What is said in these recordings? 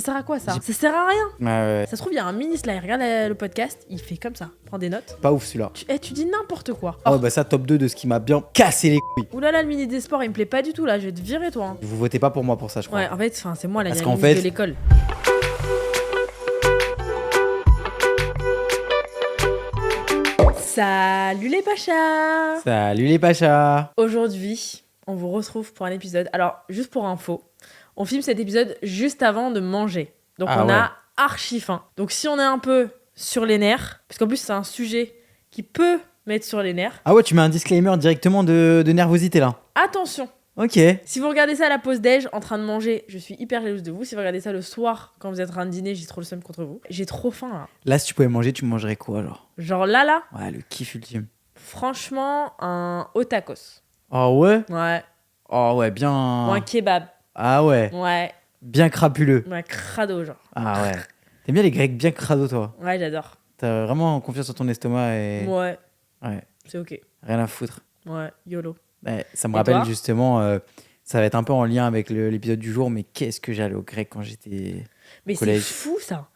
ça sert à quoi ça? Ça sert à rien. Ouais. Ça se trouve, il y a un ministre là, il regarde le podcast, il fait comme ça, prend des notes. Pas ouf celui-là. Tu dis n'importe quoi. Ah ouais, bah ça, top 2 de ce qui m'a bien cassé les couilles. Oulala, le ministre des sports, il me plaît pas du tout là, je vais te virer toi. Vous votez pas pour moi pour ça, je crois. Ouais, en fait, c'est moi la Parce ministre qu'en fait- de l'école. Salut les pachas! Salut les pachas. Aujourd'hui, on vous retrouve pour un épisode. Alors, juste pour info, on filme cet épisode juste avant de manger. Donc, Ah on ouais. a archi faim. Donc, si on est un peu sur les nerfs, parce qu'en plus, c'est un sujet qui peut mettre sur les nerfs, Ah ouais, tu mets un disclaimer directement de nervosité là. attention! Ok. Si vous regardez ça à la pause déj, en train de manger, je suis hyper jalouse de vous. Si vous regardez ça le soir, quand vous êtes en train de dîner, j'ai trop le seum contre vous. J'ai trop faim là. Là, si tu pouvais manger, tu mangerais quoi alors? Genre là, Ouais, le kiff ultime. franchement, un hot tacos. Ah ouais? Ouais. Oh ouais, Ou bien. un kebab. Ah ouais, Ouais. bien crapuleux. Ouais, crado, genre. Ah ouais. T'aimes bien les grecs bien crado, toi? Ouais, j'adore. T'as vraiment confiance en ton estomac et. Ouais, Ouais, c'est ok. rien à foutre. Ouais, YOLO. Ouais, ça me Et rappelle toi justement, ça va être un peu en lien avec l'épisode du jour, mais qu'est-ce que j'allais au grec quand j'étais. Mais c'est Collège. fou ça.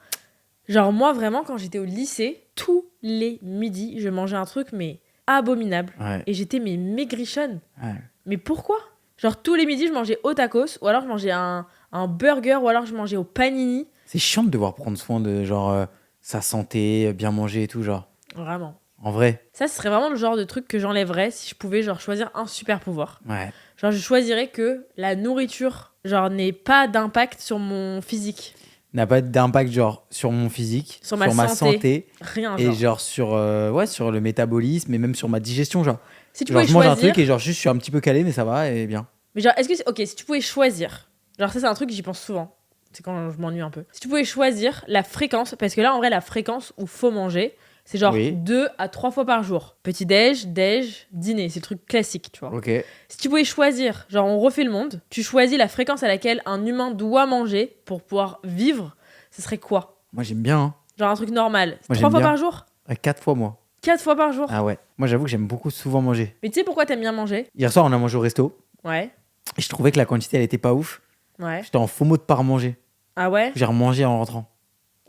Genre moi vraiment quand j'étais au lycée, tous les midis, je mangeais un truc mais abominable. Ouais, Et j'étais mais maigrichonne. ouais. Mais pourquoi? Genre tous les midis je mangeais au tacos, ou alors je mangeais un burger, ou alors je mangeais au panini. C'est chiant de devoir prendre soin de genre sa santé, bien manger et tout, genre. Vraiment. En vrai, Ça ce serait vraiment le genre de truc que j'enlèverais si je pouvais genre choisir un super pouvoir. ouais. Genre je choisirais que la nourriture genre n'ait pas d'impact sur mon physique. N'a pas d'impact genre sur mon physique, Sur ma santé Rien et genre. genre sur ouais, sur le métabolisme et même sur ma digestion, genre. Si tu Genre pouvais je mange un choisir... truc et genre juste je suis un petit peu calé mais ça va et bien. Mais genre, est-ce que... Ok, si tu pouvais choisir... Genre, ça, c'est un truc que j'y pense souvent. C'est quand je m'ennuie un peu. Si tu pouvais choisir la fréquence... Parce que là, en vrai, la fréquence où faut manger, c'est genre Oui. 2 à 3 fois par jour. Petit-déj, déj, dîner. C'est le truc classique, tu vois. OK. Si tu pouvais choisir... Genre, on refait le monde. Tu choisis la fréquence à laquelle un humain doit manger pour pouvoir vivre. Ce serait quoi? Moi j'aime bien hein. Genre un truc normal. Moi, 3 j'aime fois bien. par jour? 4 fois moi. 4 fois par jour? Ah ouais. Moi j'avoue que j'aime beaucoup souvent manger. Mais tu sais pourquoi t'aimes bien manger? Hier soir on a mangé au resto Ouais. et je trouvais que la quantité elle était pas ouf. Ouais. J'étais en faux mot de pas remanger. Ah ouais? J'ai remangé en rentrant.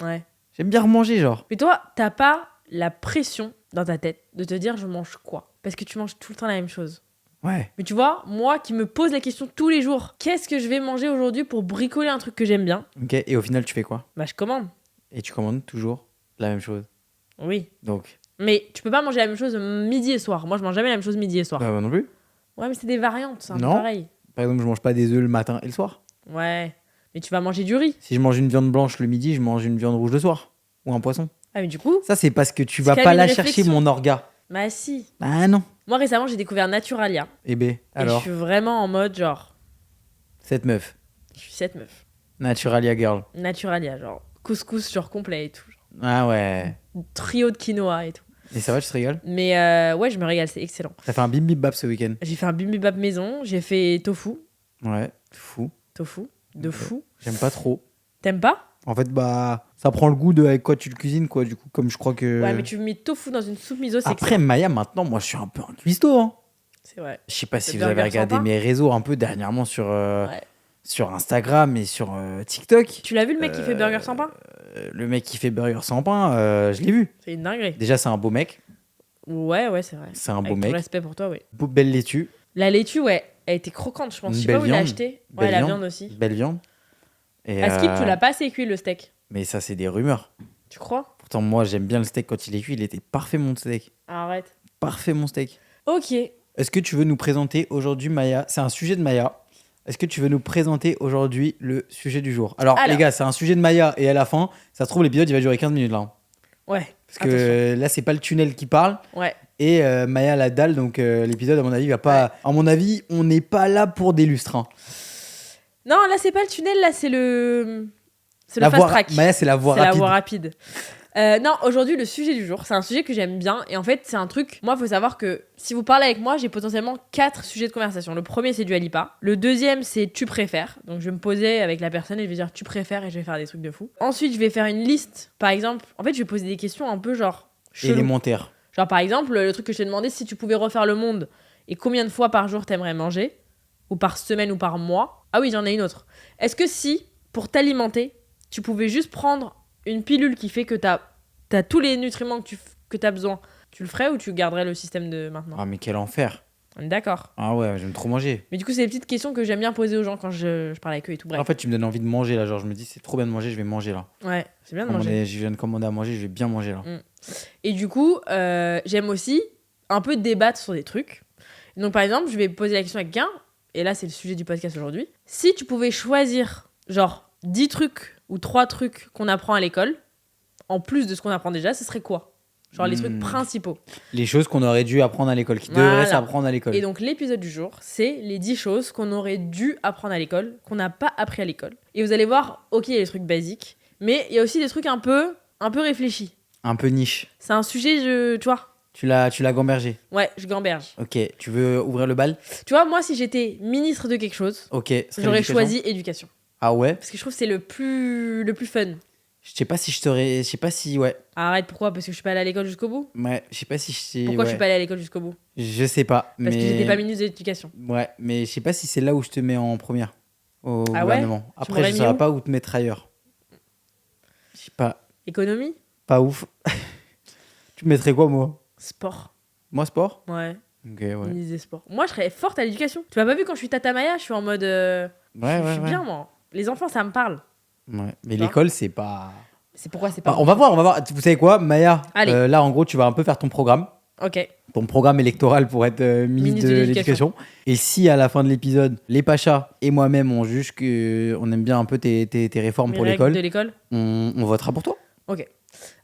Ouais. J'aime bien remanger genre. Mais toi, t'as pas la pression dans ta tête de te dire je mange quoi? Parce que tu manges tout le temps la même chose. Ouais. Mais tu vois, moi qui me pose la question tous les jours, qu'est-ce que je vais manger aujourd'hui pour bricoler un truc que j'aime bien? OK, et au final tu fais quoi? Bah je commande. Et tu commandes toujours la même chose. Oui. Donc Mais tu peux pas manger la même chose midi et soir. Moi je mange jamais la même chose midi et soir. bah, moi non plus. Ouais mais c'est des variantes, c'est un peu Non. pareil. Par exemple, je mange pas des œufs le matin et le soir. Ouais. Mais tu vas manger du riz. Si je mange une viande blanche le midi, je mange une viande rouge le soir. Ou un poisson. Ah mais du coup, Ça, c'est parce que tu C'est vas quand pas même là une chercher réflexion. mon orga. bah si. Ah non. Moi récemment j'ai découvert Naturalia. Eh ben, Et je alors, suis vraiment en mode genre, cette meuf. je suis cette meuf. Naturalia girl. Naturalia, genre couscous genre complet et tout. Ah ouais. Trio de quinoa et tout. Et ça va, tu te régales? Mais ouais, je me régale, c'est excellent. T'as fait un bimbibap ce week-end? J'ai fait un bibimbap maison, j'ai fait tofu. Ouais, fou. Tofu, de Ok. fou. J'aime pas trop. T'aimes pas? En fait, bah, ça prend le goût de avec quoi tu le cuisines, quoi, du coup, comme je crois que. Ouais, mais tu mets tofu dans une soupe miso, c'est Après, excellent. Maya, maintenant, moi, je suis un peu un cuistot, hein. C'est vrai. Je sais pas si Le vous avez burger regardé sans pain mes réseaux un peu dernièrement sur, Ouais. sur Instagram et sur TikTok. Tu l'as vu le mec qui fait burger sans pain? Le mec qui fait burger sans pain, je l'ai vu. C'est une dinguerie. Déjà, c'est un beau mec. Ouais, ouais, c'est vrai. C'est un beau Avec tout mec. respect pour toi, oui. Belle laitue, La laitue, ouais, elle était croquante, je pense. Une Je sais pas belle où il l'a viande. acheté. Belle Ouais, la viande. viande aussi. belle viande. Et, À Skip, tu l'as pas assez cuit le steak. Mais ça, c'est des rumeurs. Tu crois? Pourtant, moi, j'aime bien le steak quand il est cuit. Il était parfait, mon steak. Arrête. Parfait, mon steak. Ok. Est-ce que tu veux nous présenter aujourd'hui, Maya? C'est un sujet de Maya. Est-ce que tu veux nous présenter aujourd'hui le sujet du jour? Alors, Alors. les gars, c'est un sujet de Maya et à la fin, ça se trouve, l'épisode, il va durer 15 minutes là. Ouais. Parce que là, c'est pas le tunnel qui parle. Ouais. Et Maya la dalle, donc l'épisode, à mon avis, va pas. À mon avis, on n'est pas là pour des lustres. Hein. Non, là, c'est pas le tunnel, là, c'est le. C'est le La fast voie- track. Maya, c'est la voie C'est la rapide. voie rapide. Non, aujourd'hui, le sujet du jour, c'est un sujet que j'aime bien. Et en fait, c'est un truc. Moi, il faut savoir que si vous parlez avec moi, j'ai potentiellement 4 sujets de conversation. Le premier, c'est du Alipa. Le deuxième, c'est tu préfères. Donc, je vais me poser avec la personne et je vais dire tu préfères et je vais faire des trucs de fou. Ensuite, je vais faire une liste. Par exemple, en fait, je vais poser des questions un peu genre. chelou. Élémentaire. Genre, par exemple, le truc que je t'ai demandé, si tu pouvais refaire le monde et combien de fois par jour t'aimerais manger, ou par semaine ou par mois. Ah oui, j'en ai une autre. Est-ce que si, pour t'alimenter, tu pouvais juste prendre une pilule qui fait que t'as tous les nutriments que t'as besoin, tu le ferais ou tu garderais le système de maintenant? Ah, mais quel enfer. On est d'accord. Ah ouais, j'aime trop manger. Mais du coup, c'est des petites questions que j'aime bien poser aux gens quand je parle avec eux et tout. Bref. En fait, tu me donnes envie de manger là. Genre, je me dis, c'est trop bien de manger, je vais manger là. Ouais, c'est bien de manger. Je viens de commander à manger, je vais bien manger là. Et du coup, j'aime aussi un peu débattre sur des trucs. Donc, par exemple, je vais poser la question à quelqu'un, et là, c'est le sujet du podcast aujourd'hui. Si tu pouvais choisir, genre, 10 trucs ou 3 trucs qu'on apprend à l'école, en plus de ce qu'on apprend déjà, ce serait quoi? Genre les trucs principaux. Les choses qu'on aurait dû apprendre à l'école, qui devraient s'apprendre à l'école. Et donc, l'épisode du jour, c'est les 10 choses qu'on aurait dû apprendre à l'école, qu'on n'a pas appris à l'école. Et vous allez voir, ok, il y a des trucs basiques, mais il y a aussi des trucs un peu réfléchis. Un peu niche. C'est un sujet, tu vois. Tu l'as gambergé. Ouais, je gamberge. Ok, tu veux ouvrir le bal? Tu vois, moi, si j'étais ministre de quelque chose, j'aurais choisi éducation. Ah ouais? Parce que je trouve que c'est le plus fun. Je sais pas si ouais. Arrête, pourquoi? Parce que je suis pas allée à l'école jusqu'au bout? Ouais, je sais pas si Pourquoi je suis pas allée à l'école jusqu'au bout? Je sais pas. Parce que j'étais pas ministre de l'éducation. Ouais, mais je sais pas si c'est là où je te mets en première au ah gouvernement. Ouais, après, je saurais pas où te mettre ailleurs. Je sais pas. Économie? Pas ouf. Tu me mettrais quoi, moi? Sport. Moi, sport? Ouais. Ok, ouais. Ministre des sports. Moi, je serais forte à l'éducation. Tu m'as pas vu quand je suis Tata Maya? Je suis en mode. Ouais, je suis bien, moi. Les enfants, ça me parle. Ouais. Mais l'école, c'est pas. C'est pourquoi c'est pas. On va voir. Vous savez quoi, Maya? Allez. Là, en gros, tu vas un peu faire ton programme. Ok. Ton programme électoral pour être ministre de l'éducation. Et si à la fin de l'épisode, les Pachas et moi-même, on juge qu'on aime bien un peu tes réformes pour l'école, de l'école, on votera pour toi. Ok.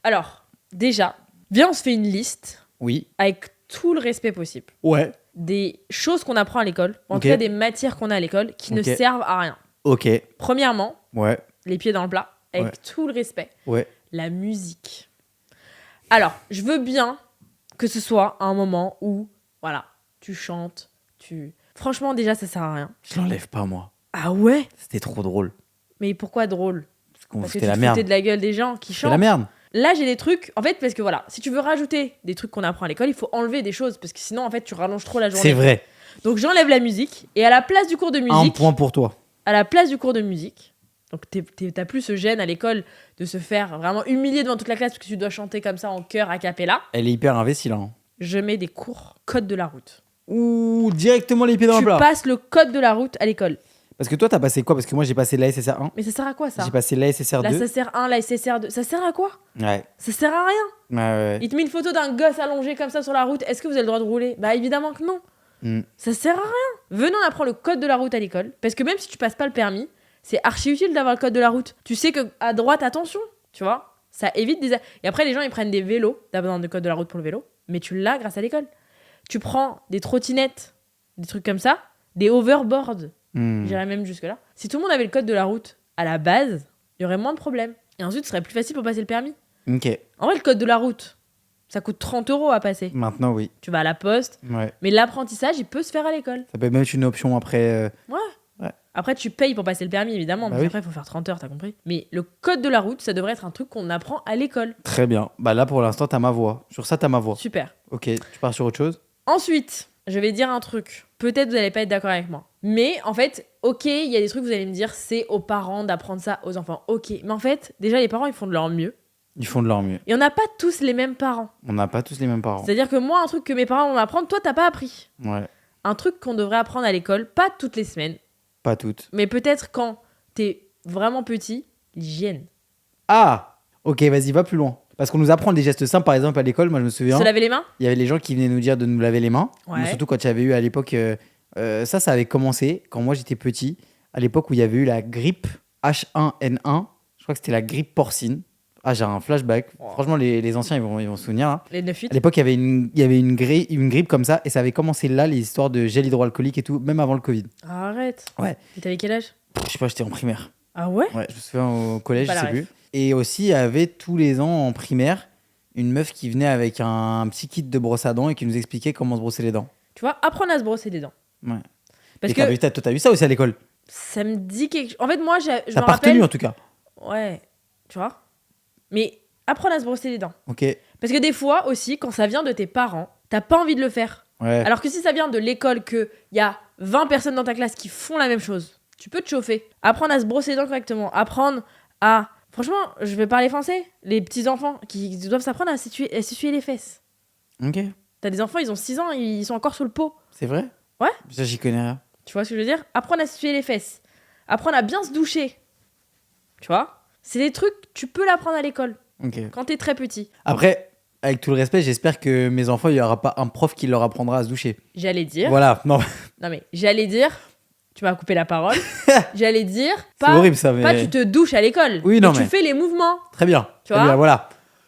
Alors, déjà, viens, on se fait une liste. Oui. Avec tout le respect possible. Ouais. Des choses qu'on apprend à l'école, en tout cas des matières qu'on a à l'école, qui ne servent à rien. Ok. Premièrement, les pieds dans le plat, avec tout le respect. La musique. Alors, je veux bien que ce soit un moment où, voilà, tu chantes, Franchement, déjà, ça sert à rien. Je l'enlève pas, moi. Ah ouais? C'était trop drôle. Mais pourquoi drôle? Parce que tu te foutais de la gueule des gens qui chantent. C'est la merde. Là, j'ai des trucs, en fait, parce que voilà, si tu veux rajouter des trucs qu'on apprend à l'école, il faut enlever des choses, parce que sinon, en fait, tu rallonges trop la journée. C'est vrai. Donc, j'enlève la musique, et à la place du cours de musique... Un point pour toi. À la place du cours de musique, donc t'as plus ce gêne à l'école de se faire vraiment humilier devant toute la classe, parce que tu dois chanter comme ça en chœur, a cappella. Elle est hyper investie, là. Hein. Je mets des cours code de la route. Ouh, directement les pieds dans le plat. Tu passes le code de la route à l'école. Parce que toi, t'as passé quoi? Parce que moi, j'ai passé la SSR 1. Mais ça sert à quoi, ça? J'ai passé la SSR 2. La SSR 1, la SSR 2. Ça sert à quoi? Ouais. Ça sert à rien. Ouais. Il te met une photo d'un gosse allongé comme ça sur la route. Est-ce que vous avez le droit de rouler? Bah, évidemment que non. Ça sert à rien. Venons, on apprend le code de la route à l'école. Parce que même si tu passes pas le permis, c'est archi utile d'avoir le code de la route. Tu sais que à droite, attention. Tu vois? Ça évite des... Et après, les gens, ils prennent des vélos. T'as besoin de code de la route pour le vélo. Mais tu l'as grâce à l'école. Tu prends des trottinettes, des trucs comme ça, des hoverboards. J'irais même jusque-là. Si tout le monde avait le code de la route à la base, il y aurait moins de problèmes. Et ensuite, ce serait plus facile pour passer le permis. Ok. En vrai, le code de la route, ça coûte 30 € à passer. Maintenant, oui. Tu vas à la poste. Ouais. Mais l'apprentissage, il peut se faire à l'école. Ça peut même être une option après. Ouais. Après, tu payes pour passer le permis, évidemment. Mais après, il faut faire 30 heures, t'as compris. Mais le code de la route, ça devrait être un truc qu'on apprend à l'école. Très bien. Bah là, pour l'instant, t'as ma voix. Sur ça, t'as ma voix. Super. Ok, tu pars sur autre chose? Ensuite, je vais dire un truc. Peut-être vous n'allez pas être d'accord avec moi. Mais en fait, ok, il y a des trucs, vous allez me dire, c'est aux parents d'apprendre ça aux enfants. Ok, mais en fait, déjà, les parents, ils font de leur mieux. Ils font de leur mieux. Et on n'a pas tous les mêmes parents. On n'a pas tous les mêmes parents. C'est-à-dire que moi, un truc que mes parents vont m'apprendre, toi, t'as pas appris. Ouais. Un truc qu'on devrait apprendre à l'école, pas toutes les semaines, Pas toutes. mais peut-être quand t'es vraiment petit, l'hygiène. Ah! Ok, vas-y, va plus loin. Parce qu'on nous apprend des gestes simples, par exemple, à l'école. Moi, je me souviens. Se laver les mains? Il y avait les gens qui venaient nous dire de nous laver les mains. Ouais. Mais surtout quand il y avait eu à l'époque. Ça avait commencé quand moi j'étais petit. À l'époque où il y avait eu la grippe H1N1. Je crois que c'était la grippe porcine. Ah, j'ai un flashback. Wow. Franchement, les anciens, ils vont se souvenir. Hein. Les 9-8. À l'époque, il y avait une grippe comme ça. Et ça avait commencé là, les histoires de gel hydroalcoolique et tout, même avant le Covid. Arrête. Ouais. Et t'avais quel âge? Je sais pas, j'étais en primaire. Ah ouais? Ouais, je me souviens au collège, je sais ref. plus. Et aussi, il y avait tous les ans en primaire une meuf qui venait avec un petit kit de brosse à dents et qui nous expliquait comment se brosser les dents. Tu vois, apprendre à se brosser les dents. Ouais. Parce et que t'as vu ça aussi à l'école? ça me dit quelque chose. En fait, moi, je t'as me pas rappelle... retenu en tout cas. Ouais, tu vois. Mais apprendre à se brosser les dents. Ok. Parce que des fois aussi, quand ça vient de tes parents, t'as pas envie de le faire. Ouais. Alors que si ça vient de l'école, qu'il y a 20 personnes dans ta classe qui font la même chose, tu peux te chauffer. Apprendre à se brosser les dents correctement. Apprendre à Franchement, je vais parler français. Les petits enfants qui doivent s'apprendre à s'essuyer les fesses. Ok. T'as des enfants, ils ont 6 ans, ils sont encore sous le pot. C'est vrai? Ouais. Ça, j'y connais rien. Tu vois ce que je veux dire? Apprendre à s'essuyer les fesses. Apprendre à bien se doucher. Tu vois? C'est des trucs, tu peux l'apprendre à l'école Ok. quand t'es très petit. Après, avec tout le respect, j'espère que mes enfants, il n'y aura pas un prof qui leur apprendra à se doucher. J'allais dire. Voilà. Non, Non mais j'allais dire. Tu m'as coupé la parole. J'allais dire. c'est Pas, horrible ça, mais. pas tu te douches à l'école. Oui, non, Tu mais- fais les mouvements. Très bien. Tu Très vois bien, voilà.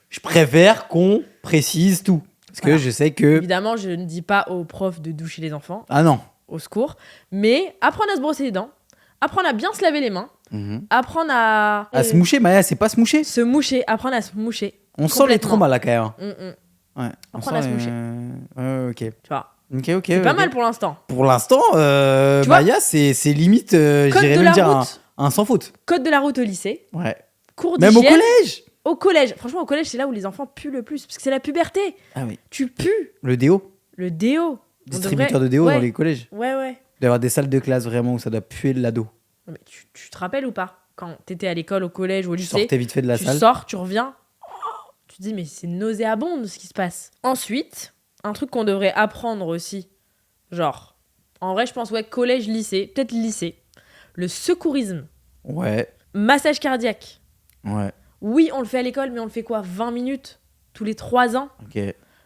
Je préfère qu'on précise tout. Parce que Voilà. je sais que. Évidemment, je ne dis pas aux profs de doucher les enfants. Ah non. Au secours. Mais apprendre à se brosser les dents. Apprendre à bien se laver les mains. Mhm. Apprendre à. À se moucher, Maya, c'est pas se moucher. Se moucher. Apprendre à se moucher. On sent les Complètement. traumas là quand même. Ouais. On Apprendre à sent se moucher. Ok. Tu vois. Ok. C'est pas mal pour l'instant. Pour l'instant, Tu vois Maya, c'est limite, Code j'irais de même la dire route. un sans faute. Code de la route au lycée. Ouais. Cours Même au d'hygiène. collège. Au collège. Franchement, au collège, c'est là où les enfants puent le plus. Parce que c'est la puberté. Ah oui. Tu pues. Le déo. Le déo. On Distributeur devrait- de déo Ouais. dans les collèges. Ouais. Il doit y avoir des salles de classe vraiment où ça doit puer de l'ado. Non, mais tu te rappelles ou pas? Quand t'étais à l'école, au collège ou au Tu lycée, sortais vite fait de la tu salle. sors, tu reviens. Oh, tu te dis, mais c'est nauséabond ce qui se passe. Ensuite, un truc qu'on devrait apprendre aussi. Genre, en vrai, je pense, ouais, collège, lycée, peut-être lycée. Le secourisme. Ouais. Massage cardiaque. Ouais. Oui, on le fait à l'école, mais on le fait quoi? 20 minutes? Tous les 3 ans? Ok.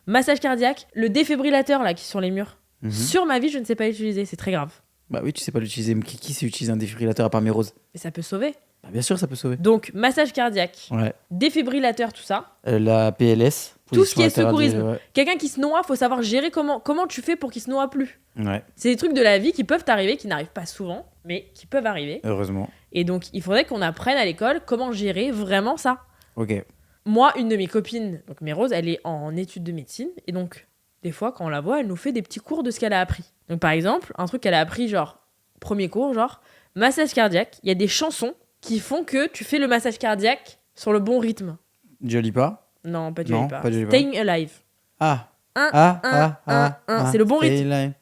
Massage cardiaque. Le défibrillateur, là, qui est sur les murs. Mhm. Sur ma vie, je ne sais pas l'utiliser. C'est très grave. Bah oui, tu sais pas l'utiliser. Mais qui sait utiliser un défibrillateur à part mes roses? Mais ça peut sauver. Bah, bien sûr, ça peut sauver. Donc, massage cardiaque, Ouais. défibrillateur, tout ça. La PLS. Tout ce qui est position latérale secourisme. ouais. Quelqu'un qui se noie, faut savoir gérer comment tu fais pour qu'il se noie plus. Ouais. C'est des trucs de la vie qui peuvent arriver, qui n'arrivent pas souvent, mais qui peuvent arriver. Heureusement. Et donc, il faudrait qu'on apprenne à l'école comment gérer vraiment ça. Ok. Moi, une de mes copines, donc Mérose, elle est en études de médecine. Et donc, des fois, quand on la voit, elle nous fait des petits cours de ce qu'elle a appris. Donc, par exemple, un truc qu'elle a appris, genre, premier cours, genre, massage cardiaque. Il y a des chansons qui font que tu fais le massage cardiaque sur le bon rythme. Joli pas. Non, pas du Non, pas. pas du Staying Alive. Ah. Un, c'est le bon rythme. Stay alive.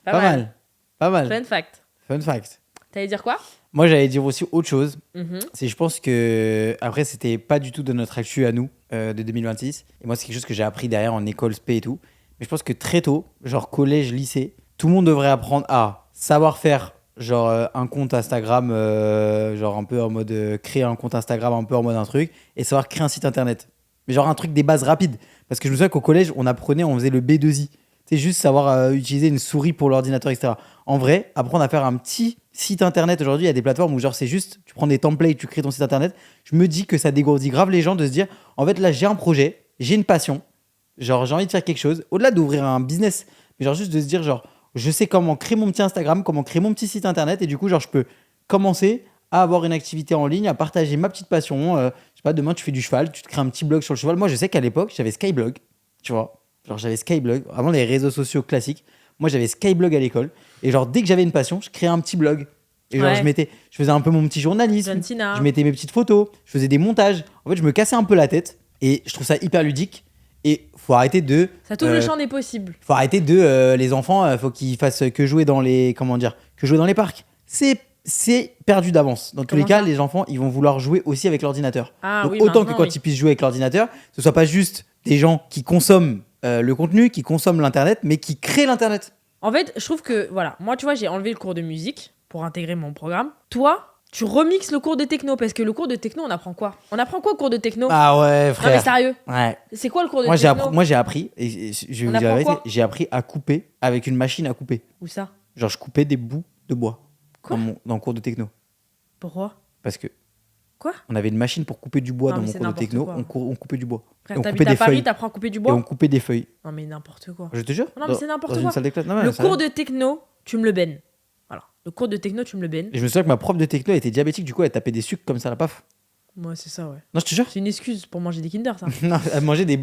Pas, Pas mal. mal. Pas mal. Fun fact. Fun fact. T'allais dire quoi? Moi, j'allais dire aussi autre chose. Mhm. C'est, je pense que, après, c'était pas du tout de notre actu à nous, de 2026. Et moi, c'est quelque chose que j'ai appris derrière en école spé et tout. Mais je pense que très tôt, genre collège, lycée, tout le monde devrait apprendre à savoir faire, genre, un compte Instagram, genre un peu en mode, créer un compte Instagram un peu en mode un truc, et savoir créer un site internet. Mais genre un truc des bases rapides. Parce que je me souviens qu'au collège, on faisait le B2I. C'est juste savoir utiliser une souris pour l'ordinateur, etc. En vrai, apprendre à faire un petit site internet aujourd'hui, il y a des plateformes où genre c'est juste, tu prends des templates, tu crées ton site internet. Je me dis que ça dégourdit grave les gens de se dire, en fait là j'ai un projet, j'ai une passion, genre j'ai envie de faire quelque chose, au-delà d'ouvrir un business, mais genre juste de se dire genre, je sais comment créer mon petit Instagram, comment créer mon petit site internet, et du coup genre je peux commencer à avoir une activité en ligne, à partager ma petite passion. Je sais pas, demain tu fais du cheval, tu te crées un petit blog sur le cheval. Moi je sais qu'à l'époque j'avais Skyblog, tu vois. Genre j'avais Skyblog, avant les réseaux sociaux classiques. Moi j'avais Skyblog à l'école. Et genre dès que j'avais une passion, je créais un petit blog. Et genre Ouais. je faisais un peu mon petit journalisme. John Cena. Je mettais mes petites photos, je faisais des montages. En fait je me cassais un peu la tête. Et je trouve ça hyper ludique. Et faut arrêter de... Ça t'ouvre le champ des possibles. Faut arrêter de... les enfants, faut qu'ils fassent que jouer dans les... Comment dire? Que jouer dans les parcs. C'est perdu d'avance. Dans tous Comment les cas, ça les enfants, ils vont vouloir jouer aussi avec l'ordinateur. Ah Donc oui, autant que maintenant, quand oui. ils puissent jouer avec l'ordinateur, ce soit pas juste des gens qui consomment le contenu, qui consomment l'internet, mais qui créent l'internet. En fait, je trouve que, voilà, moi, tu vois, j'ai enlevé le cours de musique pour intégrer mon programme. Toi, tu remixes le cours de techno, parce que le cours de techno, on apprend quoi? On apprend quoi au cours de techno? Ah ouais, Non, mais frère. sérieux, Ouais. c'est quoi le cours de Moi techno? j'ai appris, et je vais On vous dire la apprend vérité, quoi j'ai appris à couper avec une machine à couper. Où ça? Genre je coupais des bouts de bois Quoi dans le cours de techno. Pourquoi? Parce que Quoi? on avait une machine pour couper du bois Non, dans mais mon c'est cours de n'importe techno, quoi. on coupait du bois. Frère, Et on t'habites coupait à des Paris, feuilles. t'apprends à couper du Et on bois? coupait des feuilles. Non, mais n'importe quoi. Je te jure. Non, mais c'est n'importe dans une quoi. salle de classe. Non, mais Le ça- cours de techno, tu me le bennes. Voilà. Le cours de techno, tu me le bennes. Et je me souviens que ma prof de techno était diabétique, du coup elle tapait des sucres comme ça à la paf. Moi, c'est ça, ouais. Non, je te jure. C'est une excuse pour manger des Kinder, ça. Non, elle mangeait des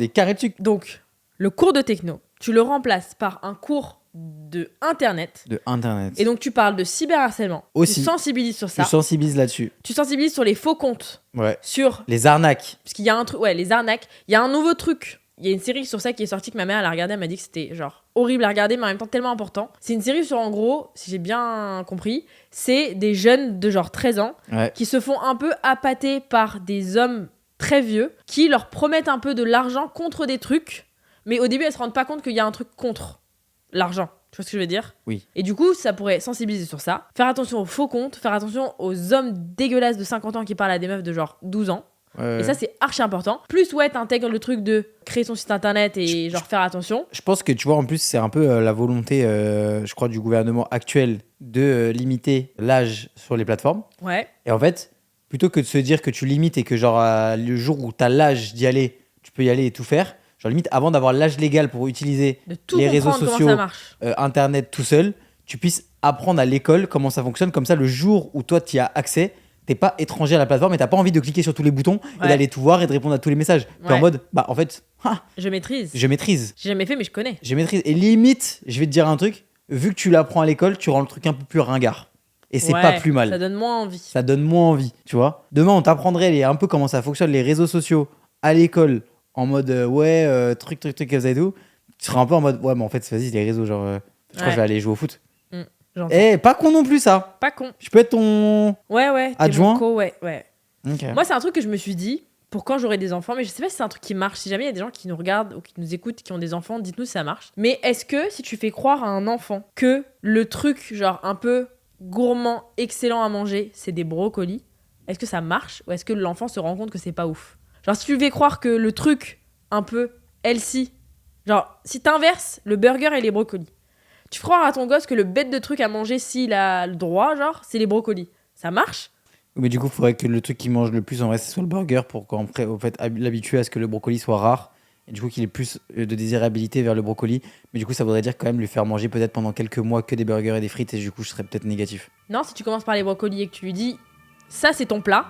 carrés de sucre. Donc, le cours de techno, tu le remplaces par un cours de internet. De internet. Et donc, tu parles de cyberharcèlement. Aussi. Tu sensibilises sur ça. Tu sensibilises là-dessus. Tu sensibilises sur les faux comptes. Ouais. Sur. Les arnaques. Parce qu'il y a un truc. Ouais, les arnaques. Il y a un nouveau truc Il y a une série sur ça qui est sortie que ma mère elle a regardé, elle m'a dit que c'était genre horrible à regarder mais en même temps tellement important. C'est une série sur en gros, si j'ai bien compris, c'est des jeunes de genre 13 ans qui se font un peu appâter par des hommes très vieux qui leur promettent un peu de l'argent contre des trucs, mais au début elles se rendent pas compte qu'il y a un truc contre l'argent. Tu vois ce que je veux dire ? Oui. Et du coup, ça pourrait sensibiliser sur ça. Faire attention aux faux comptes, faire attention aux hommes dégueulasses de 50 ans qui parlent à des meufs de genre 12 ans. Et ça, c'est archi important. Plus, ouais, t'intègres le truc de créer son site internet et genre faire attention. Je pense que tu vois, en plus, c'est un peu la volonté, je crois, du gouvernement actuel de limiter l'âge sur les plateformes. Ouais. Et en fait, plutôt que de se dire que tu limites et que genre le jour où t'as l'âge d'y aller, tu peux y aller et tout faire, genre limite avant d'avoir l'âge légal pour utiliser les réseaux sociaux, internet tout seul, tu puisses apprendre à l'école comment ça fonctionne. Comme ça, le jour où toi t'y as accès, t'es pas étranger à la plateforme et t'as pas envie de cliquer sur tous les boutons et d'aller tout voir et de répondre à tous les messages. T'es en mode, bah en fait, je maîtrise. Je maîtrise. J'ai jamais fait, mais je connais. Je maîtrise. Et limite, je vais te dire un truc, vu que tu l'apprends à l'école, tu rends le truc un peu plus ringard. Et c'est pas plus mal. Ça donne moins envie. Ça donne moins envie, tu vois. Demain, on t'apprendrait un peu comment ça fonctionne, les réseaux sociaux à l'école, en mode truc, comme ça et tout. Tu seras un peu en mode, ouais, mais en fait, vas-y, les réseaux, genre, je crois que je vais aller jouer au foot. Pas con non plus, ça. Pas con. Je peux être ton adjoint. Ouais. Okay. Moi, c'est un truc que je me suis dit pour quand j'aurai des enfants, mais je sais pas si c'est un truc qui marche. Si jamais il y a des gens qui nous regardent ou qui nous écoutent, qui ont des enfants, dites-nous si ça marche. Mais est-ce que si tu fais croire à un enfant que le truc, genre un peu gourmand, excellent à manger, c'est des brocolis, est-ce que ça marche ou est-ce que l'enfant se rend compte que c'est pas ouf ? Genre, si tu lui fais croire que le truc un peu healthy, genre, si t'inverses le burger et les brocolis, tu fais croire à ton gosse que le bête de truc à manger, s'il a le droit, genre, c'est les brocolis. Ça marche ? Mais du coup, il faudrait que le truc qu'il mange le plus, en vrai, ce soit le burger pour qu'après, au fait, l'habituer à ce que le brocoli soit rare. Et du coup, qu'il ait plus de désirabilité vers le brocoli. Mais du coup, ça voudrait dire quand même lui faire manger peut-être pendant quelques mois que des burgers et des frites. Et du coup, je serais peut-être négatif. Non, si tu commences par les brocolis et que tu lui dis, ça, c'est ton plat.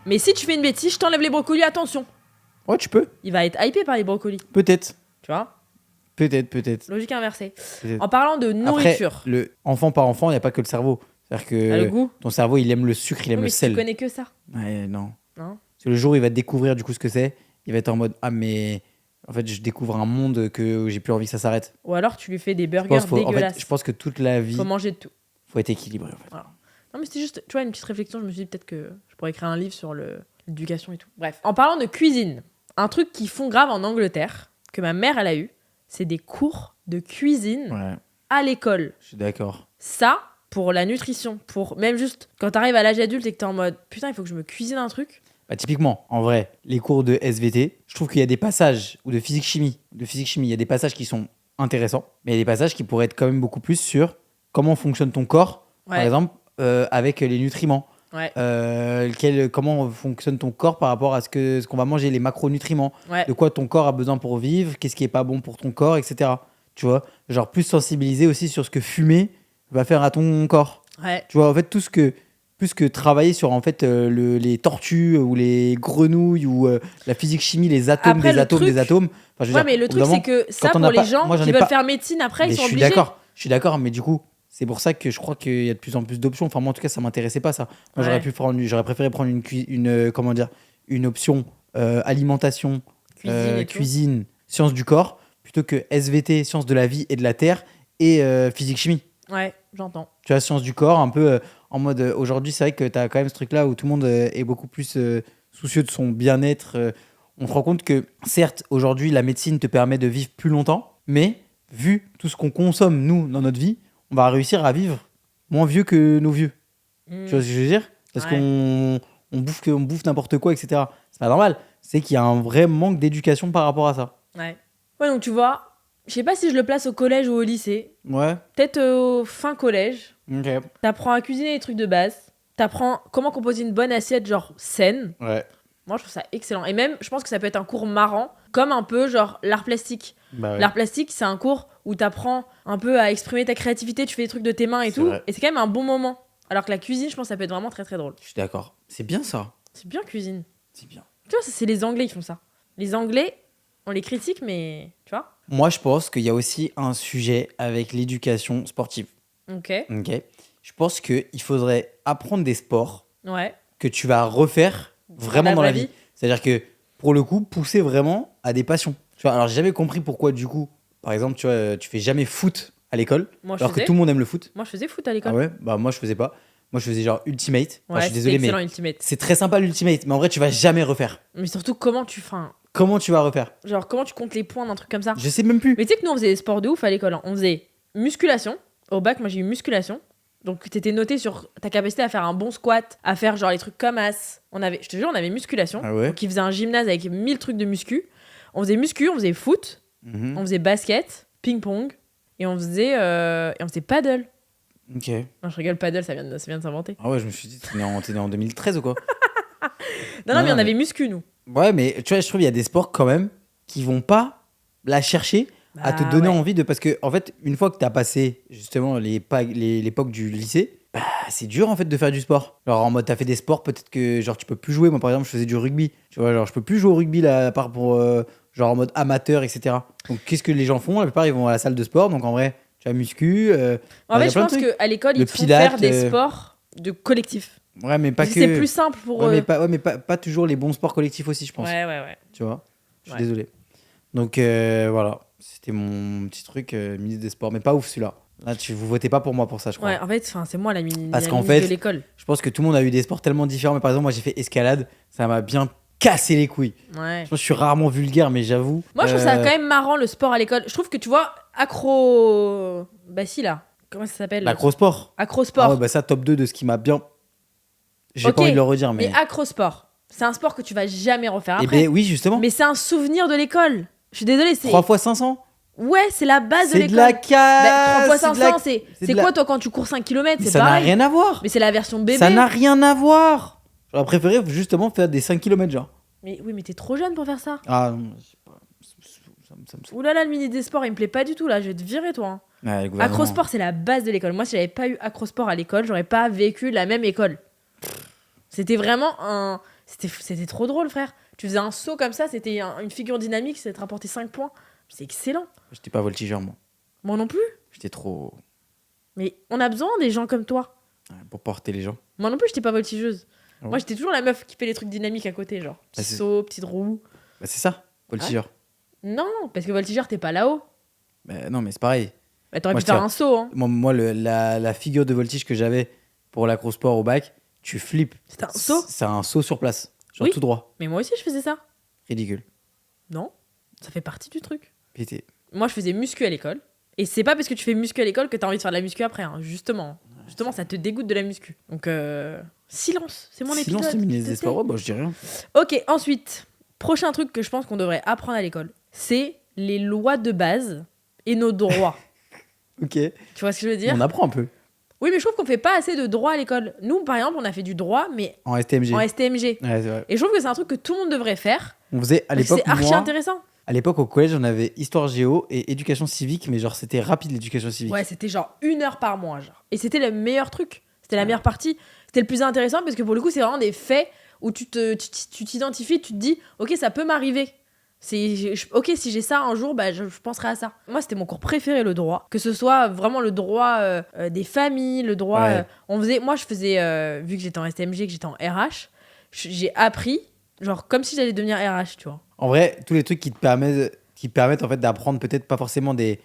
Mais si tu fais une bêtise, je t'enlève les brocolis, attention. Ouais, tu peux. Il va être hypé par les brocolis. Peut-être. Tu vois ? Peut-être. Logique inversée. Peut-être. En parlant de nourriture. Après, le enfant par enfant, il n'y a pas que le cerveau. C'est-à-dire que le goût. Ton cerveau, il aime le sucre, il aime le sel. Mais tu connais que ça. Ouais, non. Non. C'est le jour où il va découvrir du coup ce que c'est, il va être en mode mais en fait je découvre un monde que j'ai plus envie que ça s'arrête. Ou alors tu lui fais des burgers dégueulasses. En fait, je pense que toute la vie. Faut manger de tout. Faut être équilibré en fait. Voilà. Non mais c'était juste, tu vois, une petite réflexion. Je me suis dit peut-être que je pourrais écrire un livre sur l'éducation et tout. Bref. En parlant de cuisine, un truc qu'ils font grave en Angleterre que ma mère elle a eu, c'est des cours de cuisine à l'école. Je suis d'accord. Ça. Pour la nutrition, pour même juste quand t'arrives à l'âge adulte et que t'es en mode putain, il faut que je me cuisine un truc. Bah, typiquement, en vrai, les cours de SVT, je trouve qu'il y a des passages, ou de physique-chimie, il y a des passages qui sont intéressants, mais il y a des passages qui pourraient être quand même beaucoup plus sur comment fonctionne ton corps, par exemple, avec les nutriments. Comment fonctionne ton corps par rapport à ce qu'on va manger, les macronutriments, de quoi ton corps a besoin pour vivre, qu'est-ce qui est pas bon pour ton corps, etc. Tu vois, genre plus sensibiliser aussi sur ce que fumer va faire à ton corps. Tu vois, en fait, plus que travailler sur en fait les tortues ou les grenouilles ou la physique-chimie, les atomes des atomes. Enfin, je veux dire, mais le truc, c'est que ça, pour les gens qui veulent faire médecine après, ils sont obligés. Je suis d'accord, mais du coup, c'est pour ça que je crois qu'il y a de plus en plus d'options. Enfin, moi, en tout cas, ça m'intéressait pas, ça. Moi, j'aurais préféré prendre une option alimentation, cuisine, sciences du corps, plutôt que SVT, sciences de la vie et de la terre, et physique-chimie. Ouais, j'entends. Tu as sciences du corps, un peu en mode... aujourd'hui, c'est vrai que tu as quand même ce truc-là où tout le monde est beaucoup plus soucieux de son bien-être. On se rend compte que, certes, aujourd'hui, la médecine te permet de vivre plus longtemps, mais vu tout ce qu'on consomme, nous, dans notre vie, on va réussir à vivre moins vieux que nos vieux. Tu vois ce que je veux dire ? Parce qu'on bouffe n'importe quoi, etc. C'est pas normal. C'est qu'il y a un vrai manque d'éducation par rapport à ça. Ouais, donc tu vois... Je sais pas si je le place au collège ou au lycée. Ouais. Peut-être au fin collège. Ok. T'apprends à cuisiner les trucs de base. T'apprends comment composer une bonne assiette, genre saine. Ouais. Moi, je trouve ça excellent. Et même, je pense que ça peut être un cours marrant, comme un peu genre l'art plastique. Bah ouais. L'art plastique, c'est un cours où t'apprends un peu à exprimer ta créativité, tu fais des trucs de tes mains et tout. Vrai. Et c'est quand même un bon moment. Alors que la cuisine, je pense que ça peut être vraiment très très drôle. Je suis d'accord. C'est bien ça. C'est bien cuisine. C'est bien. Tu vois, c'est les Anglais qui font ça. Les Anglais, on les critique, mais tu vois. Moi, je pense qu'il y a aussi un sujet avec l'éducation sportive. Ok. Je pense qu'il faudrait apprendre des sports que tu vas refaire vraiment dans la vie. C'est-à-dire que, pour le coup, pousser vraiment à des passions. Tu vois, alors j'ai jamais compris pourquoi, du coup, par exemple, tu vois, tu fais jamais foot à l'école, Moi, je alors que faisais. tout le monde aime le foot. Moi, je faisais foot à Ah l'école. ouais? Bah, moi, je faisais pas. Moi, je faisais genre Ultimate. Enfin, Ouais, je suis c'était désolé, mais excellent Ultimate. c'est très sympa l'Ultimate, mais en vrai, tu vas jamais refaire. Mais surtout, comment tu. Enfin, Comment tu vas refaire? genre, comment tu comptes les points d'un truc comme ça? Je sais même plus. Mais tu sais que nous, on faisait des sports de ouf à l'école. Hein. On faisait musculation. Au bac, moi, j'ai eu musculation. Donc, t'étais noté sur ta capacité à faire un bon squat, à faire genre les trucs comme as. Je te jure, on avait musculation. Ah ouais? Donc, ils faisaient un gymnase avec 1000 trucs de muscu. On faisait muscu, on faisait foot, Mhm. on faisait basket, ping-pong, et on faisait paddle. Ok. Non, je rigole, paddle, ça vient de s'inventer. Ah ouais, je me suis dit, t'es né en 2013 ou quoi? Non, Non, mais on mais- avait muscu, nous. Ouais, mais tu vois, je trouve qu'il y a des sports quand même qui vont pas la chercher à te donner ouais. envie de. Parce que, en fait, une fois que t'as passé justement l'époque du lycée, bah, c'est dur en fait de faire du sport. Genre en mode, t'as fait des sports, peut-être que genre tu peux plus jouer. Moi, par exemple, je faisais du rugby. Tu vois, genre je peux plus jouer au rugby là, à part pour genre en mode amateur, etc. Donc, qu'est-ce que les gens font? La plupart, ils vont à la salle de sport. Donc, en vrai, tu as muscu. En il y fait, a je plein de pense trucs. qu'à l'école, Le ils te font pilates, faire des sports de collectif. Ouais, mais pas Parce que. que c'est plus simple pour Ouais, eux. mais pas toujours les bons sports collectifs aussi, je pense. Ouais. Tu vois, je suis Ouais. désolé. Donc voilà, c'était mon petit truc ministre des Sports, mais pas ouf celui-là. Là, vous votez pas pour moi pour ça, je crois. Ouais, en fait, c'est moi la Parce la qu'en ministre fait, de l'école. Je pense que tout le monde a eu des sports tellement différents. Mais par exemple, moi, j'ai fait escalade, ça m'a bien cassé les couilles. Ouais. Je pense que je suis rarement vulgaire, mais j'avoue. Moi, je trouve ça quand même marrant le sport à l'école. Je trouve que tu vois, Bah si, là. Comment ça s'appelle L'acrosport. Acrosport. Ah ouais, bah ça, top 2 de ce qui m'a bien. J'ai Ok, pas envie de le redire, mais. Mais acrosport, c'est un sport que tu vas jamais refaire Eh après. ben oui, justement. Mais c'est un souvenir de l'école. Je suis désolée, c'est. 3 fois 500 Ouais, c'est la base de C'est l'école. de la casse. 3 fois c'est de 500, la- c'est de quoi la- toi quand tu cours 5 km? Mais C'est ça n'a pareil. rien à voir. Mais c'est la version bébé. Ça n'a rien à voir. J'aurais préféré justement faire des 5 km, genre. Mais oui, mais t'es trop jeune pour faire ça. Ah non, je sais pas. Ça me saoule. Ouh là là, le mini des sports, il me plaît pas du tout là. Je vais te virer toi. Hein. Ouais, le gouvernement. Acrosport, c'est la base de l'école. Moi, si j'avais pas eu acrosport à l'école, j'aurais pas vécu la même école. C'était vraiment un. C'était trop drôle, frère. Tu faisais un saut comme ça, c'était une figure dynamique, ça te rapportait 5 points. C'est excellent. J'étais pas voltigeur, moi. Moi non plus. J'étais trop. Mais on a besoin des gens comme toi. Ouais, pour porter les gens. Moi non plus, j'étais pas voltigeuse. Ah ouais. Moi, j'étais toujours la meuf qui fait les trucs dynamiques à côté, genre petit Ah, c'est- saut, petite roue. Bah, c'est ça, voltigeur. Non, parce que voltigeur, t'es pas là-haut. Bah, non, mais c'est pareil. Bah, t'aurais Moi, pu je faire tire. un saut, hein. Moi la figure de voltige que j'avais pour l'acrosport au bac, tu flippes. C'était un saut. C'est un saut sur place. Genre Oui. tout droit. Mais moi aussi, je faisais ça. Ridicule. Non, ça fait partie du truc. Pété. Moi, je faisais muscu à l'école. Et c'est pas parce que tu fais muscu à l'école que t'as envie de faire de la muscu après, hein, justement. Justement, ça te dégoûte de la muscu. Donc, silence, c'est mon Silence, épisode. le ministre des s'il te Sports. plaît. Ouais, bah, je dis rien. Ok, ensuite, prochain truc que je pense qu'on devrait apprendre à l'école, c'est les lois de base et nos droits. Ok. Tu vois ce que je veux dire? On apprend un peu. Oui, mais je trouve qu'on fait pas assez de droits à l'école. Nous, par exemple, on a fait du droit, mais En STMG. en STMG. Ouais, c'est vrai. Et je trouve que c'est un truc que tout le monde devrait faire. On faisait à Parce que l'époque. c'est archi moi, intéressant. À l'époque, au collège, on avait histoire géo et éducation civique, mais genre, c'était rapide l'éducation civique. Ouais, c'était genre 1 heure par mois. Genre. Et c'était le meilleur truc. C'était la meilleure partie. C'était le plus intéressant parce que pour le coup, c'est vraiment des faits où tu t'identifies, tu te dis, ok, ça peut m'arriver. Ok, si j'ai ça un jour, bah, je penserai à ça. Moi, c'était mon cours préféré, le droit. Que ce soit vraiment le droit des familles, le droit. Ouais. Moi, je faisais, vu que j'étais en STMG, que j'étais en RH, j'ai appris, genre, comme si j'allais devenir RH, tu vois. En vrai, tous les trucs qui te permettent en fait d'apprendre peut-être pas forcément des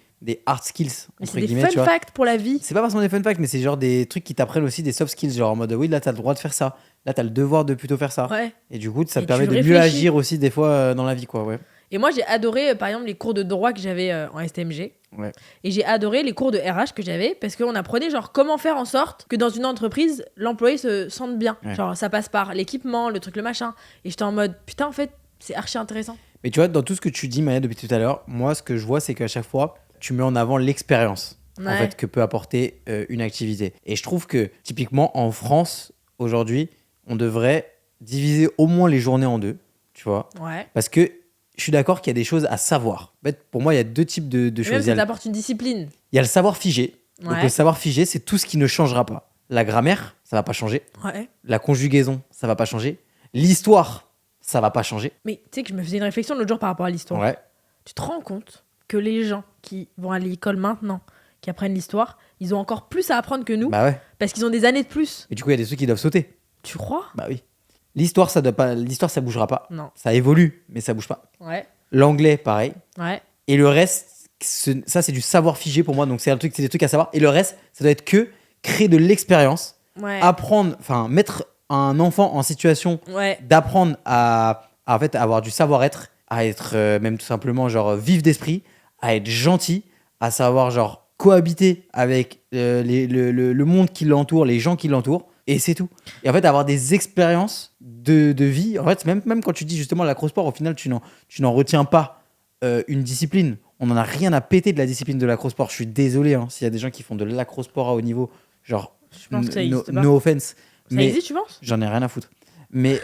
hard skills Mais entre c'est des guillemets, fun tu vois. facts pour la vie. C'est pas forcément des fun facts, mais c'est genre des trucs qui t'apprennent aussi des soft skills, genre en mode oui, là t'as le droit de faire ça, là t'as le devoir de plutôt faire ça. Ouais. Et du coup, ça Et te permet tu de mieux réfléchis. agir aussi des fois dans la vie, quoi, ouais. Et moi, j'ai adoré, par exemple, les cours de droit que j'avais en STMG. Ouais. Et j'ai adoré les cours de RH que j'avais parce qu'on apprenait genre comment faire en sorte que dans une entreprise, l'employé se sente bien. Ouais. Genre, ça passe par l'équipement, le truc, le machin. Et j'étais en mode, putain, en fait, c'est archi intéressant. Mais tu vois, dans tout ce que tu dis, Maya, depuis tout à l'heure, moi, ce que je vois, c'est qu'à chaque fois, tu mets en avant l'expérience en Ouais. fait, que peut apporter une activité. Et je trouve que, typiquement, en France, aujourd'hui, on devrait diviser au moins les journées en deux, tu vois. Ouais. Parce que je suis d'accord qu'il y a des choses à savoir. En fait, pour moi, il y a deux types de Et même, choses. ça t'apporte une discipline. Il y a le savoir figé. Donc, Ouais. le savoir figé, c'est tout ce qui ne changera pas. La grammaire, ça va pas changer. Ouais. La conjugaison, ça va pas changer. L'histoire, ça va pas changer. Mais tu sais que je me faisais une réflexion l'autre jour par rapport à l'histoire. Ouais. Tu te rends compte que les gens qui vont à l'école maintenant, qui apprennent l'histoire, ils ont encore plus à apprendre que nous Bah ouais. parce qu'ils ont des années de plus. Et du coup, il y a des trucs qui doivent sauter. Tu crois? Bah oui. L'histoire, ça bougera pas. Non. Ça évolue, mais ça bouge pas. Ouais. L'anglais, pareil. Ouais. Et le reste, ça, c'est du savoir figé pour moi. Donc, c'est des trucs à savoir. Et le reste, ça doit être que créer de l'expérience, Ouais. mettre un enfant en situation Ouais. d'apprendre en fait, à avoir du savoir-être, à être même tout simplement genre vif d'esprit, à être gentil, à savoir genre cohabiter avec le monde qui l'entoure, les gens qui l'entourent, et c'est tout. Et en fait, avoir des expériences de vie. En fait, même quand tu dis justement l'acrosport, au final, tu n'en retiens pas une discipline. On n'en a rien à péter de la discipline de l'acrosport. Je suis désolé hein, s'il y a des gens qui font de l'acrosport à haut niveau, genre Je pense que ça existe pas. no offense. Ça existe, tu penses? J'en ai rien à foutre. Mais,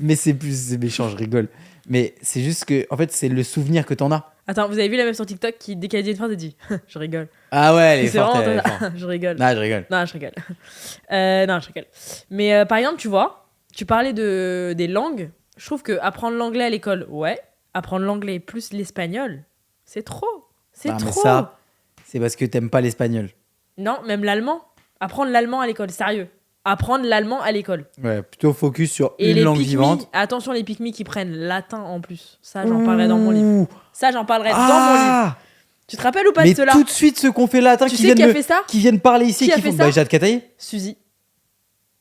mais c'est méchant, je rigole. Mais c'est juste que, en fait, c'est le souvenir que t'en as. Attends, vous avez vu la meuf sur TikTok qui, dès qu'elle dit une phrase, elle dit je rigole. Ah ouais, elle est C'est forte. vraiment elle est toi, forte. je rigole. Non, je rigole. Non, je rigole. Non, je rigole. Mais par exemple, tu vois, tu parlais des langues. Je trouve que apprendre l'anglais à l'école, ouais. Apprendre l'anglais plus l'espagnol, c'est trop. C'est Ah, mais trop. ça, c'est parce que t'aimes pas l'espagnol. Non, même l'allemand. Apprendre l'allemand à l'école, sérieux. Apprendre l'allemand à l'école. Ouais, plutôt focus sur Et une les langue pique-me, vivante. attention les pique-me qui prennent latin en plus. Ça, j'en parlerai dans mon livre. Ouh. Ça, j'en parlerai dans mon livre. Ah, Tu te rappelles ou pas mais de ceux-là? tout de suite, ceux qu'on fait latin, Tu qui sais qui a viennent, fait ça? qui viennent parler ici, Qui a qui fait font. ça Bah, Jade Kataï. Suzy.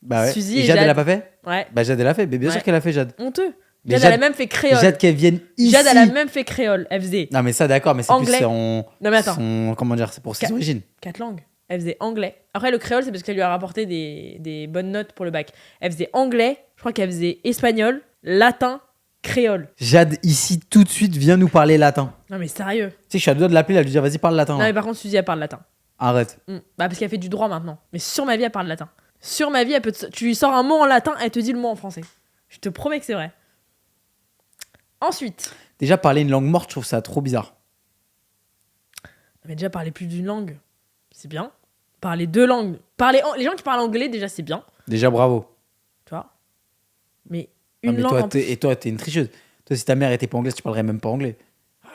Bah ouais. Suzy Et et Jade, elle Jade. l'a pas fait. Ouais. Bah, Jade, elle l'a fait. Mais bien sûr Ouais. qu'elle a fait, Jade. Honteux. Mais Jade, elle a même fait créole. Jade, qu'elle vienne ici. Jade, elle a même fait créole. Elle faisait Non, mais ça, d'accord, mais c'est Anglais. plus son. Non, mais attends. Comment dire, c'est pour ses Ca- origines. 4 langues. Elle faisait anglais. Après, le créole, c'est parce qu'elle lui a rapporté des bonnes notes pour le bac. Elle faisait anglais. Je crois qu'elle faisait espagnol, latin, créole. Jade, ici, tout de suite, viens nous parler latin. Non, mais sérieux. Tu sais que je suis à deux doigts de l'appeler, là, de lui dire, vas-y, parle latin. Non, là. mais par contre, Suzy, elle parle latin. Arrête. Bah, parce qu'elle fait du droit maintenant. Mais sur ma vie, elle parle latin. Sur ma vie, tu lui sors un mot en latin, elle te dit le mot en français. Je te promets que c'est vrai. Ensuite, Déjà, parler une langue morte, je trouve ça trop bizarre. mais déjà parler plus d'une langue, c'est bien. Parler 2 langues. Les gens qui parlent anglais, déjà, c'est bien. Déjà, bravo. Tu vois. Mais Non, une mais langue toi, en plus. et toi, t'es une tricheuse. Toi, si ta mère était pas anglaise, tu parlerais même pas anglais.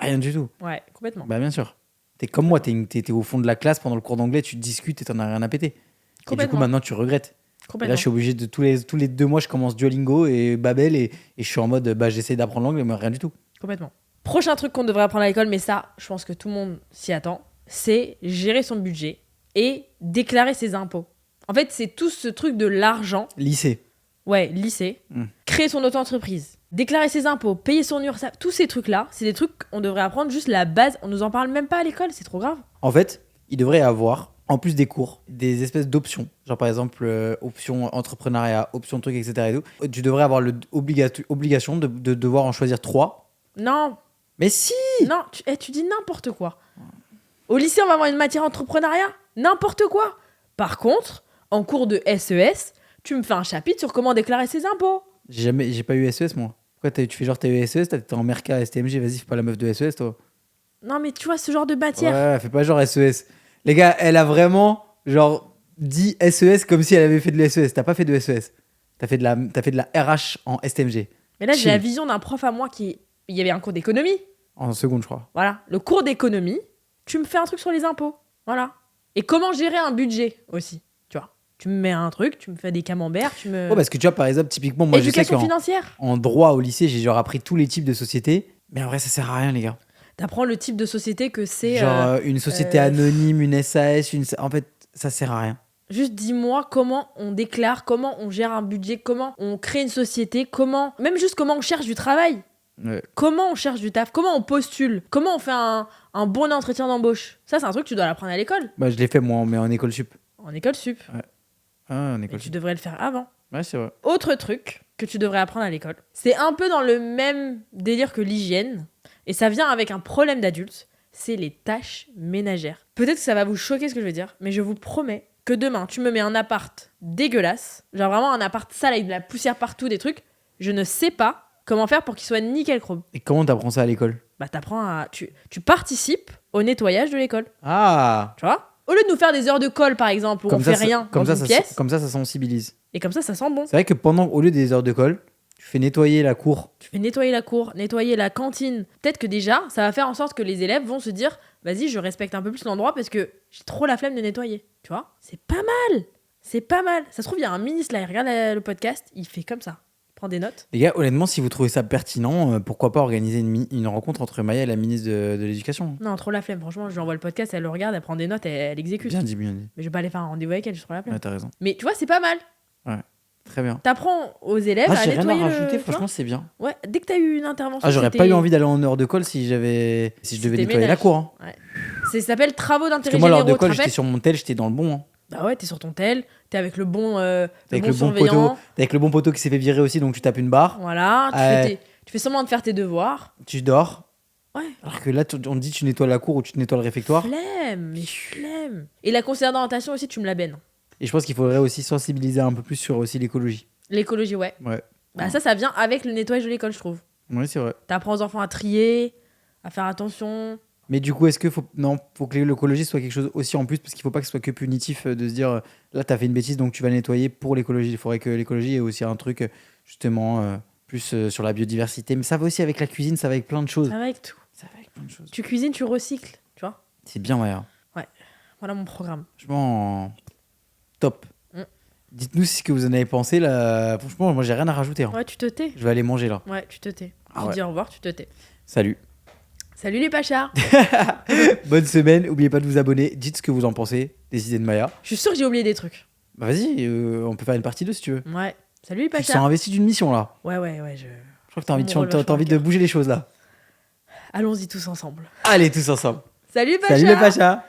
Rien du tout. Ouais, complètement. Bah, bien sûr. T'es comme moi, t'es au fond de la classe pendant le cours d'anglais, tu discutes et t'en as rien à péter. Et du coup, Complètement. maintenant, tu regrettes. Et Complètement. là, je suis obligé de tous les 2 mois, je commence Duolingo et Babel et je suis en mode, bah, j'essaie d'apprendre l'anglais, mais rien du tout. Complètement. Prochain truc qu'on devrait apprendre à l'école, mais ça, je pense que tout le monde s'y attend, c'est gérer son budget et déclarer ses impôts. En fait, c'est tout ce truc de l'argent. Lycée. Ouais, lycée. Créer son auto-entreprise. Déclarer ses impôts, payer son URSSAF. Tous ces trucs-là, c'est des trucs qu'on devrait apprendre, juste la base. On nous en parle même pas à l'école, c'est trop grave. En fait, il devrait y avoir, en plus des cours, des espèces d'options. Genre par exemple, option entrepreneuriat, option truc, etc. Et tout. Tu devrais avoir l'obligation de devoir en choisir 3. Non, Mais si non, tu dis n'importe quoi. Au lycée, on va avoir une matière entrepreneuriat. N'importe quoi. Par contre, en cours de SES, tu me fais un chapitre sur comment déclarer ses impôts. J'ai pas eu SES moi. Pourquoi tu fais genre t'as eu SES, t'es en Merca, STMG, vas-y, fais pas la meuf de SES toi. Non, mais tu vois, ce genre de matière. Ouais, fais pas genre SES. Les gars, elle a vraiment genre dit SES comme si elle avait fait de l'SES. T'as pas fait de SES. T'as fait de la RH en STMG. Mais là, j'ai Chill. la vision d'un prof à moi qui... Il y avait un cours d'économie. En seconde, je crois. Voilà. Le cours d'économie, tu me fais un truc sur les impôts. Voilà. Et comment gérer un budget aussi. Tu vois. Tu me mets un truc, tu me fais des camemberts, tu me... Ouais, parce que tu vois, par exemple, typiquement, moi, je sais Éducation qu'en financière. en droit au lycée, j'ai genre appris tous les types de sociétés. Mais en vrai, ça sert à rien, les gars. T'apprends le type de société que c'est... Genre une société anonyme, une SAS, en fait, ça sert à rien. Juste dis-moi comment on déclare, comment on gère un budget, comment on crée une société, comment... Même juste comment on cherche du travail. Ouais. Comment on cherche du taf, comment on postule, comment on fait un bon entretien d'embauche. Ça, c'est un truc que tu dois l'apprendre à l'école. Bah, je l'ai fait, moi, mais en école sup. En école sup. Ah, en Et école tu sup. devrais le faire avant. Ouais, c'est vrai. Autre truc que tu devrais apprendre à l'école, c'est un peu dans le même délire que l'hygiène, et ça vient avec un problème d'adulte, c'est les tâches ménagères. Peut-être que ça va vous choquer ce que je vais dire, mais je vous promets que demain, tu me mets un appart dégueulasse, genre vraiment un appart sale avec de la poussière partout, des trucs, je ne sais pas comment faire pour qu'il soit nickel chrome. Et comment t'apprends ça à l'école? Bah tu participes au nettoyage de l'école, Ah tu vois. Au lieu de nous faire des heures de colle par exemple, où on fait rien dans une pièce, comme ça sensibilise. et comme ça sent bon. C'est vrai que au lieu des heures de colle, tu fais nettoyer la cour. Tu fais nettoyer la cour, nettoyer la cantine. Peut-être que déjà, ça va faire en sorte que les élèves vont se dire vas-y, je respecte un peu plus l'endroit parce que j'ai trop la flemme de nettoyer. Tu vois. C'est pas mal. C'est pas mal. Ça se trouve, il y a un ministre là, il regarde le podcast, il fait comme ça. Il prends des notes. Les gars, honnêtement, si vous trouvez ça pertinent, pourquoi pas organiser une rencontre entre Maya et la ministre de l'Éducation. Non, trop la flemme. Franchement, je lui envoie le podcast, elle le regarde, elle prend des notes, elle exécute. Bien dit, bien dit. Mais je vais pas aller faire un rendez-vous avec elle, je trop la flemme. Ouais, t'as raison. Mais tu vois, c'est pas mal. Très bien. T'apprends aux élèves Ah, à j'ai rien à nettoyer rajouter, le... franchement, c'est bien. Ouais, dès que t'as eu une intervention... Ah, j'aurais c'était- pas eu envie d'aller en heure de colle si je devais C'était nettoyer la ménage. cour. Hein. Ça s'appelle travaux Parce d'intérêt que moi, l'heure généraux. de colle, tu te j'étais rappelles sur mon tel, j'étais dans le bon. Hein. Bah ouais, t'es sur ton tel, t'es avec le bon, Avec bon le bon surveillant. poteau. Avec le bon poteau qui s'est fait virer aussi, donc tu tapes une barre. Voilà, tu fais semblant de faire tes devoirs. Tu dors. Ouais. Alors que là, on te dit tu nettoies la cour ou tu nettoies le réfectoire. Flemme. Et la conseillère d'orientation aussi, tu me la bennes. Et je pense qu'il faudrait aussi sensibiliser un peu plus sur aussi l'écologie. L'écologie, ouais. Ouais. Bah ça vient avec le nettoyage de l'école, je trouve. Oui, c'est vrai. T'apprends aux enfants à trier, à faire attention. Mais du coup, est-ce qu'il faut que l'écologie soit quelque chose aussi en plus, parce qu'il faut pas que ce soit que punitif de se dire là t'as fait une bêtise donc tu vas nettoyer pour l'écologie. Il faudrait que l'écologie ait aussi un truc justement plus sur la biodiversité. Mais ça va aussi avec la cuisine, ça va avec plein de choses. Ça va avec tout. Ça va avec plein de choses. Tu cuisines, tu recycles, tu vois. C'est bien, Maya. Voilà mon programme. Franchement, top. Mm. Dites-nous ce que vous en avez pensé là. Franchement, moi j'ai rien à rajouter. Hein. Ouais, tu te tais. Je vais aller manger là. Ouais, tu te tais. Ah Tu ouais. dis au revoir, tu te tais. Salut. Salut les pachards. Bonne semaine. N'oubliez pas de vous abonner. Dites ce que vous en pensez des idées de Maya. Je suis sûre que j'ai oublié des trucs. Bah vas-y, on peut faire une partie 2 si tu veux. Ouais. Salut les Tu te sens pachards. investi d'une mission là. Ouais, Je crois que t'as envie, Mon rôle vachement t'as envie de cœur. bouger les choses là. Allons-y tous ensemble. Allez, tous ensemble. Salut les pachards. Salut les Pachas.